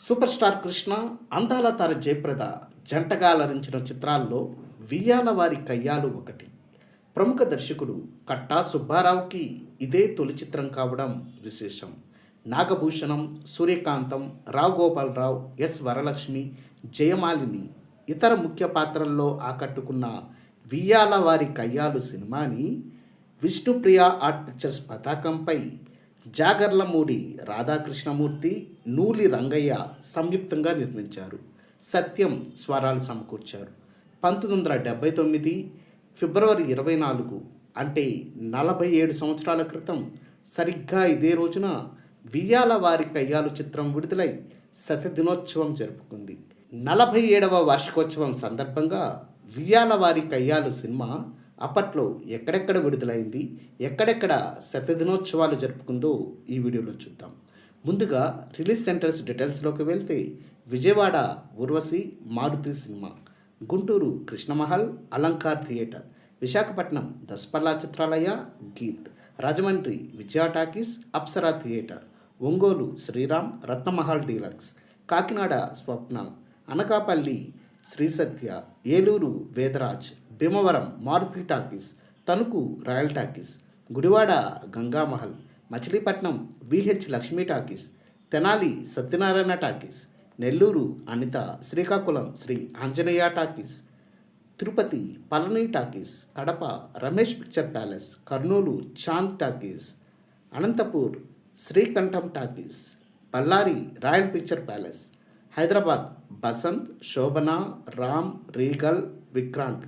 Super star Krishna, అందాల తార జయప్రద జంటగా అలరించిన చిత్రాల్లో వియ్యాల వారి కయ్యాలు ఒకటి. ప్రముఖ దర్శకుడు కట్టా సుబ్బారావుకి ఇదే తొలి చిత్రం కావడం విశేషం. నాగభూషణం, సూర్యకాంతం, రావు గోపాలరావు, ఎస్ వరలక్ష్మి, జయమాలిని ఇతర ముఖ్య పాత్రల్లో ఆకట్టుకున్న వియ్యాల వారి కయ్యాలు సినిమాని విష్ణుప్రియ ఆర్ట్ పిక్చర్స్ పతాకంపై జాగర్లమూడి రాధాకృష్ణమూర్తి, నూలి రంగయ్య సంయుక్తంగా నిర్మించారు. సత్యం స్వరాలు సమకూర్చారు. 1979 ఫిబ్రవరి 24 అంటే 47 సంవత్సరాల క్రితం సరిగ్గా ఇదే రోజున వియ్యాల వారి కయ్యాలు చిత్రం విడుదలై శతదినోత్సవం జరుపుకుంది. 47వ వార్షికోత్సవం సందర్భంగా వియ్యాల వారి కయ్యాలు సినిమా అప్పట్లో ఎక్కడెక్కడ విడుదలైంది, ఎక్కడెక్కడ శతదినోత్సవాలు జరుపుకుందో ఈ వీడియోలో చూద్దాం. ముందుగా రిలీజ్ సెంటర్స్ డీటెయిల్స్లోకి వెళ్తే Vijayawada Urvashi Maruti cinema, Guntur Krishnamahal Alankar theatre, Visakhapatnam Daspalla Chitralaya Geet, Rajahmundry Vijaya talkies Apsara theatre, Ongole Sriram Ratnamahal deluxe, Kakinada Swapna, Anakapalle Sri Satya, Eluru Vedaraj, Bhimavaram Maruti talkies, Tanuku royal talkies, Gudivada Gangamahal, Machilipatnam VH Lakshmi talkies, Tenali Satyanarayana talkies, Nellore Anitha, Srikakulam Sri Anjaneya talkies, Tirupati Palani talkies, Kadapa Ramesh picture palace, Kurnool Chand talkies, Anantapur Srikantham talkies, Bellary royal picture palace, Hyderabad Basant, శోభన, రామ్, రీగల్, విక్రాంత్,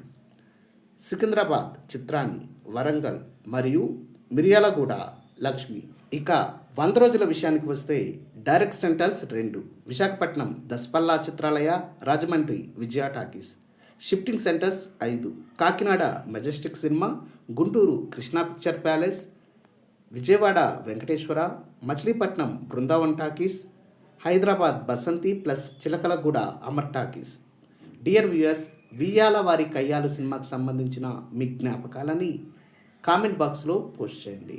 సికింద్రాబాద్ చిత్రాన్ని, వరంగల్ మరియు మిర్యాలగూడ లక్ష్మి. ఇక 100 రోజుల విషయానికి వస్తే direct centers 2, Visakhapatnam Daspalla Chitralaya, Rajahmundry Vijaya talkies, shifting centers 5, Kakinada majestic cinema, Guntur Krishna picture palace, Vijayawada Venkateswara, Machilipatnam Brindavan talkies, Hyderabad Basanti plus Chilakalguda Amar talkies. Dear viewers, Viyyala Vari Kayyalu సినిమాకి సంబంధించిన మీ జ్ఞాపకాలని comment బాక్స్లో post చేయండి.